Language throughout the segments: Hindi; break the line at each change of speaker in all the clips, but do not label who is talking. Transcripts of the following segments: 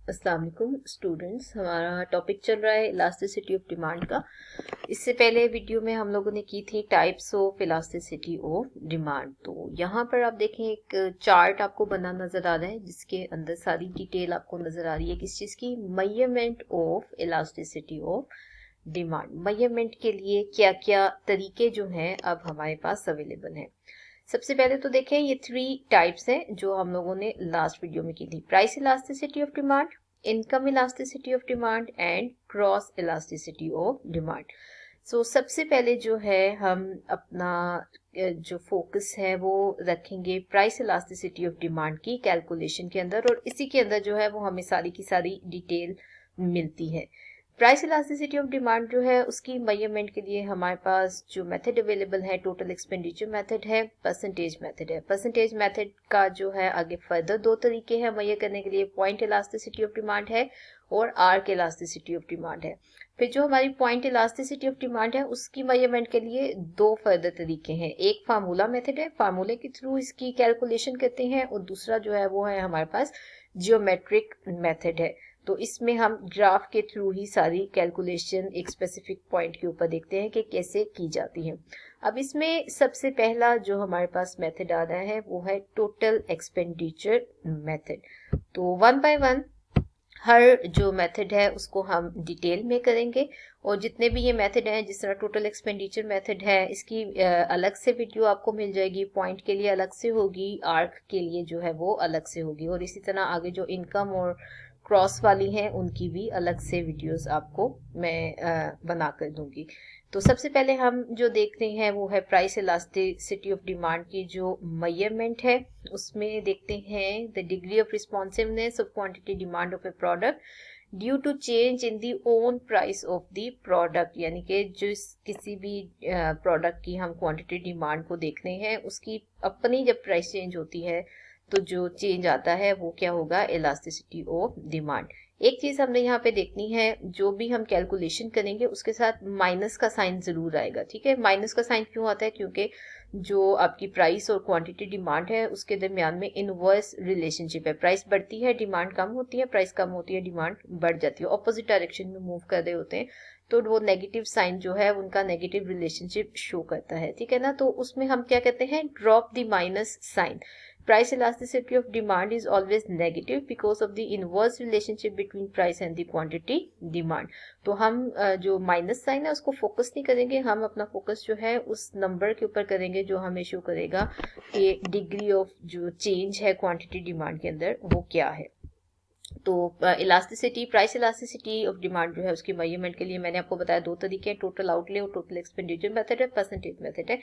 अस्सलाम वालेकुम स्टूडेंट्स। हमारा टॉपिक चल रहा है इलास्टिसिटी ऑफ डिमांड का। इससे पहले वीडियो में हम लोगों ने की थी types of elasticity of demand. तो यहाँ पर आप देखें एक चार्ट आपको बना नजर आ रहा है जिसके अंदर सारी डिटेल आपको नजर आ रही है किस चीज़ की, measurement of elasticity of demand. Measurement के लिए क्या क्या तरीके जो हैं अब हमारे पास अवेलेबल हैं। सबसे पहले तो देखें ये 3 टाइप्स हैं जो हम लोगों ने लास्ट वीडियो में की थी। Price elasticity of demand, income elasticity of demand and cross elasticity of demand. So सबसे पहले जो है हम अपना जो फोकस है वो रखेंगे प्राइस इलास्टिसिटी ऑफ डिमांड की कैलकुलेशन के अंदर, और इसी के अंदर जो है वो हमें सारी की सारी डिटेल मिलती है। प्राइस इलास्टिसिटी ऑफ डिमांड जो है उसकी मेजरमेंट के लिए हमारे पास जो मेथड अवेलेबल है टोटल एक्सपेंडिचर मेथड है, परसेंटेज मेथड है। परसेंटेज मेथड का जो है आगे फर्दर 2 तरीके हैं मेजर करने के लिए, पॉइंट इलास्टिसिटी ऑफ डिमांड है और आर्क इलास्टिसिटी ऑफ डिमांड है। फिर जो हमारी पॉइंट इलास्टिसिटी ऑफ डिमांड है उसकी मेजरमेंट के लिए 2 फर्दर तरीके हैं। एक फार्मूला मेथड है, फार्मूले के थ्रू इसकी कैलकुलेशन करते हैं, और दूसरा जो है वो है हमारे पास जियोमेट्रिक मेथड है। तो इसमें हम ग्राफ के थ्रू ही सारी कैलकुलेशन एक स्पेसिफिक पॉइंट के ऊपर देखते हैं कि कैसे की जाती है। अब इसमें सबसे पहला जो हमारे पास मेथड आ रहा है वो है टोटल एक्सपेंडिचर मेथड। तो 1 बाय 1 हर जो मेथड है उसको हम डिटेल में करेंगे, और जितने भी ये मेथड हैं, जिस तरह टोटल एक्सपेंडिचर मेथड है इसकी अलग से वीडियो आपको मिल जाएगी, पॉइंट के लिए अलग से होगी, आर्क के लिए जो है वो अलग से होगी, और इसी तरह आगे जो इनकम और क्रॉस वाली हैं उनकी भी अलग से वीडियोस आपको मैं बना कर दूंगी। तो सबसे पहले हम जो देखते हैं वो है प्राइस इलास्टिसिटी ऑफ डिमांड की जो मेजरमेंट है। उसमें देखते हैं the degree of responsiveness of quantity demand of a product due to change in the own price of the product, यानी कि जिस किसी भी प्रोडक्ट की हम क्वांटिटी डिमांड को देखते हैं उसकी अपनी जब प्राइस चेंज होती है तो जो चेंज आता है वो क्या होगा, इलास्टिसिटी ऑफ डिमांड। एक चीज हमने यहाँ पे देखनी है, जो भी हम कैलकुलेशन करेंगे उसके साथ माइनस का साइन जरूर आएगा। ठीक है, माइनस का साइन क्यों आता है, क्योंकि जो आपकी प्राइस और क्वांटिटी डिमांड है उसके दरमियान में इनवर्स रिलेशनशिप है। प्राइस बढ़ती है डिमांड कम होती है, प्राइस कम होती है डिमांड बढ़ जाती है, ऑपोजिट डायरेक्शन में मूव कर रहे होते हैं, तो वो नेगेटिव साइन जो है उनका नेगेटिव रिलेशनशिप शो करता है। ठीक है ना, तो उसमें हम क्या कहते हैं, drop the minus sign. Price elasticity of demand is always negative because of the inverse relationship between price and the quantity demand। तो हम जो माइनस साइन है उसको फोकस नहीं करेंगे, हम अपना फोकस जो है उस नंबर के ऊपर करेंगे जो हमें शो करेगा कि डिग्री ऑफ जो चेंज है क्वांटिटी डिमांड के अंदर वो क्या है। तो elasticity, price elasticity of demand जो है उसकी मेजरमेंट के लिए मैंने आपको बताया 2 तरीके हैं, टोटल आउटले और टोटल एक्सपेंडिचर मेथड है, परसेंटेज मेथड है।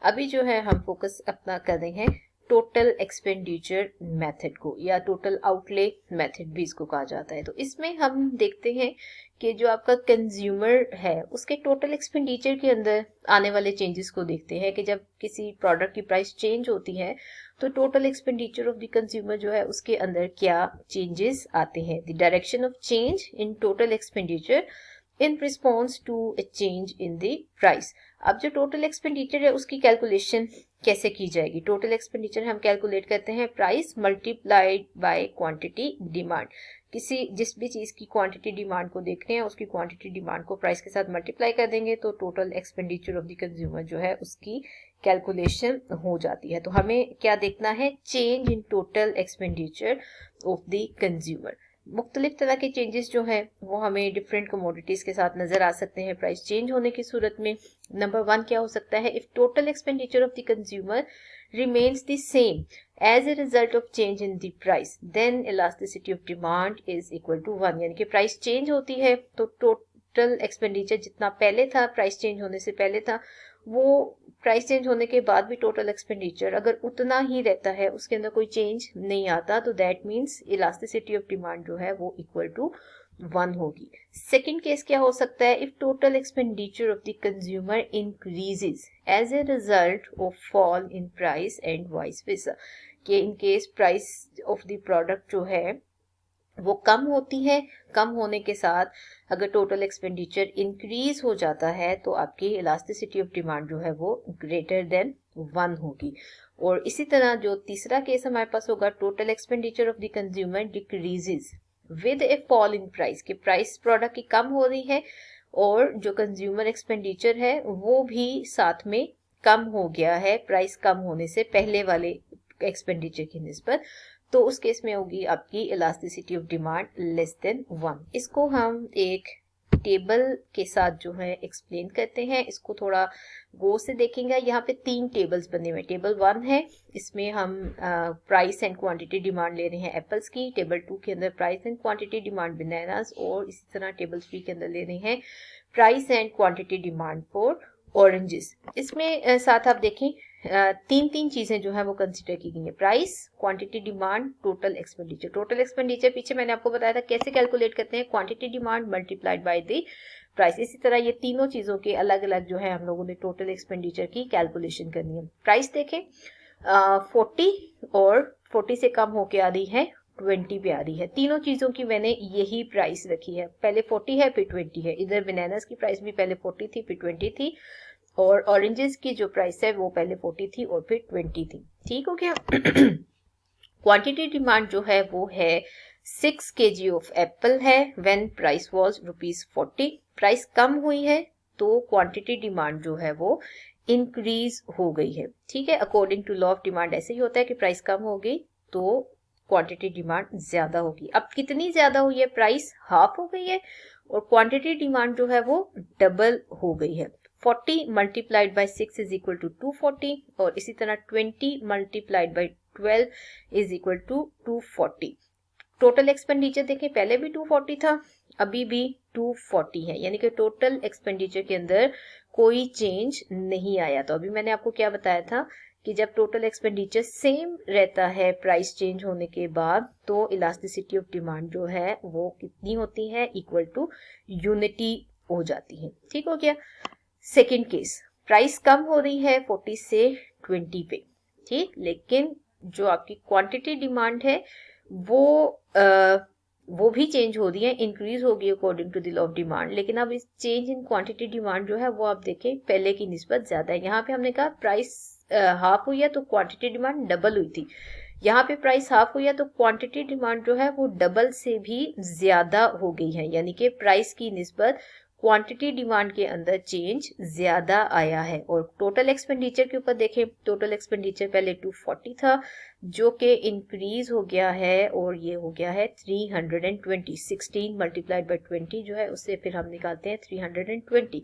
अभी जो है हम फोकस अपना कर रहे हैं टोटल एक्सपेंडिचर मेथड को, या टोटल आउटले मेथड भी इसको कहा जाता है। तो इसमें हम देखते हैं कि जो आपका कंज्यूमर है उसके टोटल एक्सपेंडिचर के अंदर आने वाले चेंजेस को देखते हैं कि जब किसी प्रोडक्ट की प्राइस चेंज होती है तो total expenditure of the consumer जो है उसके अंदर क्या चेंजेस आते हैं। The direction of change in total expenditure in response to a change in the price. अब जो टोटल एक्सपेंडिचर है उसकी कैलकुलेशन कैसे की जाएगी। टोटल एक्सपेंडिचर हम कैलकुलेट करते हैं price multiplied by quantity demand. किसी जिस भी चीज की क्वांटिटी डिमांड को देख रहे हैं उसकी क्वांटिटी डिमांड को प्राइस के साथ मल्टीप्लाई कर देंगे तो total expenditure of the consumer जो है उसकी कैलकुलेशन हो जाती है। तो हमें क्या देखना है, change in total expenditure of the consumer. मुख्तलिफ तरह के चेंजेस जो है वो हमें डिफरेंट कमोडिटीज के साथ नजर आ सकते हैं प्राइस चेंज होने की सूरत में। नंबर 1 क्या हो सकता है, if total expenditure of the consumer remains the same as a result of change in the price then elasticity of demand is equal to 1। यानी कि प्राइस चेंज होती है तो टोटल एक्सपेंडिचर जितना पहले था, प्राइस चेंज होने से पहले था, वो प्राइस चेंज होने के बाद भी टोटल एक्सपेंडिचर अगर उतना ही रहता है, उसके अंदर कोई चेंज नहीं आता, तो that means elasticity of demand जो है वो इक्वल टू 1 होगी। सेकेंड केस क्या हो सकता है, if total expenditure of the consumer increases as a result of fall in price and vice versa, कि in case price of the product जो है वो कम होती है, कम होने के साथ अगर टोटल एक्सपेंडिचर इंक्रीज हो जाता है तो आपकी इलास्टिसिटी ऑफ डिमांड जो है वो ग्रेटर देन 1 होगी। और इसी तरह जो तीसरा केस हमारे पास होगा, total expenditure of the consumer decreases with A fall in price, कि प्राइस प्रोडक्ट की कम हो रही है और जो कंज्यूमर एक्सपेंडिचर है वो भी साथ में कम हो गया है प्राइस कम होने से पहले वाले एक्सपेंडिचर की निस्बत, तो उस केस में होगी आपकी elasticity of demand less than 1। इसको हम एक टेबल के साथ जो है एक्सप्लेन करते हैं, इसको थोड़ा गौर से देखेंगे। यहाँ पे 3 टेबल्स बने हुए। टेबल 1 है, इसमें हम प्राइस एंड क्वांटिटी डिमांड ले रहे हैं एप्पल्स की। टेबल 2 के अंदर price and quantity demand bananas, और इसी तरह टेबल 3 के अंदर ले रहे हैं price and quantity demand for oranges. इसमें साथ आप देखें 3 चीजें जो है वो कंसिडर की गई है, price, quantity demand, total expenditure. Total expenditure पीछे मैंने आपको बताया था कैसे कैलकुलेट करते हैं, quantity demand multiplied by the price. इसी तरह ये तीनों चीजों के अलग अलग जो है हम लोगों ने टोटल एक्सपेंडिचर की कैलकुलेशन करनी है। प्राइस देखें 40 और 40 से कम होके आ रही है 20 पे आ रही है। तीनों चीजों की मैंने यही प्राइस रखी है, पहले 40 है फिर 20 है। इधर बनानास की प्राइस भी पहले 40 थी फिर 20 थी, और ऑरेंजेस की जो प्राइस है वो पहले 40 थी और फिर 20 थी। ठीक हो गया। क्वांटिटी डिमांड जो है वो है 6 kg ऑफ एप्पल है व्हेन प्राइस वाज ₹40। प्राइस कम हुई है तो क्वांटिटी डिमांड जो है वो इंक्रीज हो गई है। ठीक है, according to law of demand ऐसे ही होता है कि प्राइस कम हो गई तो क्वांटिटी डिमांड ज्यादा होगी। अब कितनी ज्यादा हुई है, प्राइस हाफ हो गई है और क्वांटिटी डिमांड जो है वो डबल हो गई है। 40 multiplied by 6 is equal to 240, और इसी तरह 20 multiplied by 12 is equal to 240। Total expenditure देखें, पहले भी 240 था, अभी भी 240 है, यानी कि टोटल एक्सपेंडिचर के अंदर कोई चेंज नहीं आया। तो अभी मैंने आपको क्या बताया था कि जब टोटल एक्सपेंडिचर सेम रहता है प्राइस चेंज होने के बाद, तो इलास्टिसिटी ऑफ डिमांड जो है वो कितनी होती है, इक्वल टू यूनिटी हो जाती है। ठीक हो गया। सेकेंड केस, प्राइस कम हो रही है 40 से 20 पे, ठीक, लेकिन जो आपकी क्वांटिटी डिमांड है वो भी चेंज हो रही है, इंक्रीज होगी according to the law of demand. लेकिन अब इस चेंज इन क्वांटिटी डिमांड जो है वो आप देखें पहले की निस्बत ज्यादा है। यहाँ पे हमने कहा प्राइस हाफ हुई है तो क्वांटिटी डिमांड डबल हुई थी, यहाँ पे प्राइस हाफ हुई है तो क्वांटिटी डिमांड जो है वो डबल से भी ज्यादा हो गई है, यानी कि प्राइस की निस्बत क्वांटिटी डिमांड के अंदर चेंज ज्यादा आया है। और टोटल एक्सपेंडिचर के ऊपर देखें, टोटल एक्सपेंडिचर पहले 240 था जो कि इंक्रीज हो गया है और ये हो गया है 320। 16 मल्टीप्लाइड बाई 20 जो है उससे फिर हम निकालते हैं 320।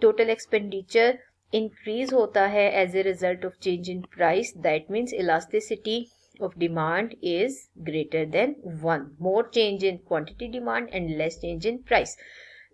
टोटल एक्सपेंडिचर इंक्रीज होता है as a result of change in price, that means elasticity of demand is greater than 1, more change in quantity demand and less change in price।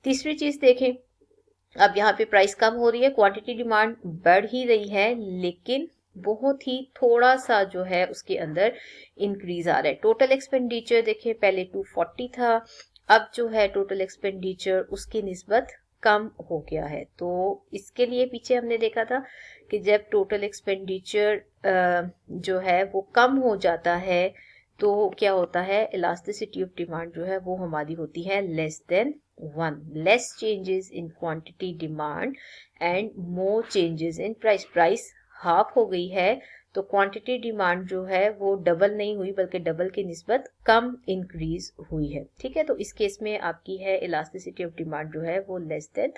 तीसरी चीज देखें, अब यहाँ पे प्राइस कम हो रही है, क्वांटिटी डिमांड बढ़ ही रही है, लेकिन बहुत ही थोड़ा सा जो है उसके अंदर इंक्रीज आ रहा है। टोटल एक्सपेंडिचर देखें, पहले 240 था, अब जो है टोटल एक्सपेंडिचर उसकी निस्बत कम हो गया है। तो इसके लिए पीछे हमने देखा था कि जब टोटल एक्सपेंडिचर जो है वो कम हो जाता है तो क्या होता है, इलास्टिसिटी ऑफ डिमांड जो है वो हमारी होती है less than 1, less changes in quantity demand and more changes in price. Price half हो गई है तो क्वांटिटी डिमांड जो है वो डबल नहीं हुई बल्कि डबल की निस्बत कम इंक्रीज हुई है। ठीक है, तो इस केस में आपकी है इलास्टिसिटी ऑफ डिमांड जो है वो लेस देन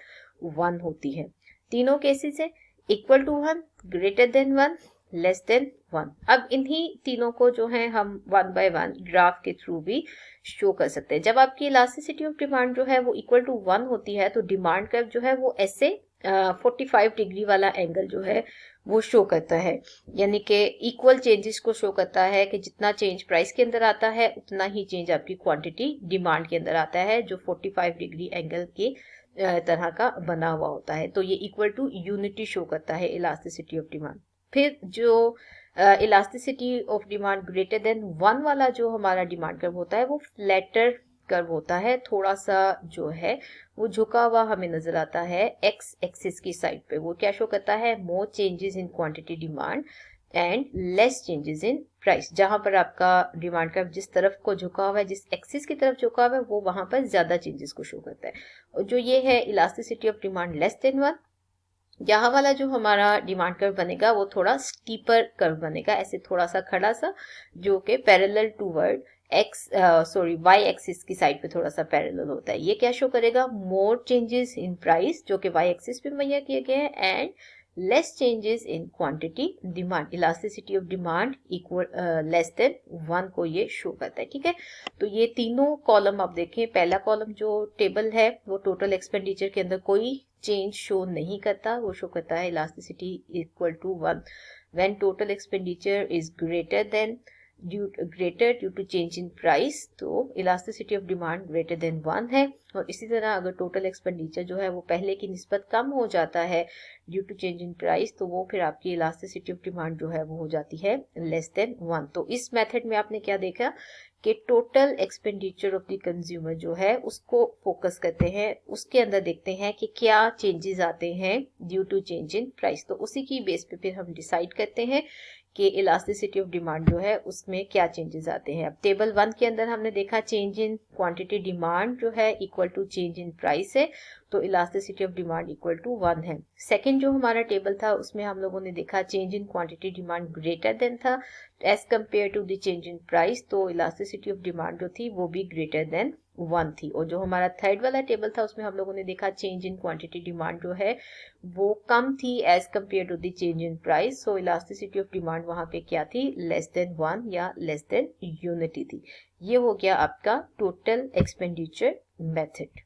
1 होती है। तीनों केसेस है equal to 1, greater than 1, less than 1। अब इन्हीं तीनों को जो है हम 1 बाय 1 ग्राफ के थ्रू भी शो कर सकते हैं। जब आपकी इलास्टिसिटी ऑफ डिमांड जो है वो इक्वल टू 1 होती है तो डिमांड कर्व जो है वो ऐसे 45 डिग्री वाला एंगल जो है वो शो करता है, यानी कि इक्वल चेंजेस को शो करता है कि जितना चेंज प्राइस के अंदर आता है उतना ही चेंज आपकी क्वांटिटी डिमांड के अंदर आता है, जो 45 डिग्री एंगल के तरह का बना हुआ होता है। तो ये इक्वल टू यूनिटी शो करता है इलास्टिसिटी ऑफ डिमांड। फिर जो elasticity of demand greater than 1 वाला जो हमारा डिमांड कर्व होता है वो फ्लैटर कर्व होता है, थोड़ा सा जो है वो झुका हुआ हमें नजर आता है एक्स एक्सिस की साइड पे। वो क्या शो करता है, more changes in quantity demand and less changes in price. जहां पर आपका डिमांड कर्व जिस तरफ को झुका हुआ है, जिस एक्सिस की तरफ झुका हुआ है, वो वहां पर ज्यादा चेंजेस को शो करता है। और जो ये है elasticity of demand less than 1, यहाँ वाला जो हमारा डिमांड कर्व बनेगा वो थोड़ा स्टीपर कर्व बनेगा, ऐसे थोड़ा सा खड़ा सा, जो कि पैरेलल टूवर्ड वाई एक्सिस की साइड पे थोड़ा सा पैरेलल होता है। ये क्या शो करेगा? मोर चेंजेस इन प्राइस, जो कि वाई एक्सिस पे मुहैया किए गए हैं, and less changes in quantity demand, elasticity of demand equal less than 1 को ये शो करता है। ठीक है, तो ये तीनों कॉलम आप देखें, पहला कॉलम जो टेबल है वो टोटल एक्सपेंडिचर के अंदर कोई चेंज शो नहीं करता, वो शो करता है elasticity equal to 1 when total expenditure is greater due to change in price, तो elasticity of demand greater than 1 है। और इसी तरह अगर टोटल एक्सपेंडिचर जो है वो पहले की निस्बत कम हो जाता है due to change in price, तो वो फिर आपकी इलास्टिसिटी ऑफ डिमांड जो है वो हो जाती है लेस देन 1। तो इस मेथड में आपने क्या देखा कि total expenditure of the consumer जो है उसको फोकस करते हैं, उसके अंदर देखते हैं कि क्या चेंजेस आते हैं due to change in price, तो उसी की बेस पे फिर हम डिसाइड करते हैं कि इलास्टिसिटी ऑफ डिमांड जो है उसमें क्या चेंजेस आते हैं। अब टेबल 1 के अंदर हमने देखा चेंज इन क्वांटिटी डिमांड जो है equal to change in price है, तो elasticity of demand equal to 1 है। सेकंड जो हमारा टेबल था उसमें हम लोगों ने देखा change in quantity demand greater than था as compare to the change in price, तो इलास्टिसिटी ऑफ डिमांड जो थी वो भी ग्रेटर देन 1 थी। और जो हमारा थर्ड वाला टेबल था उसमें हम लोगों ने देखा चेंज इन क्वांटिटी डिमांड जो है वो कम थी as compare to the change in price, so elasticity of demand वहां पे क्या थी? लेस देन 1 या लेस देन यूनिटी थी। ये हो गया आपका टोटल एक्सपेंडिचर मेथड।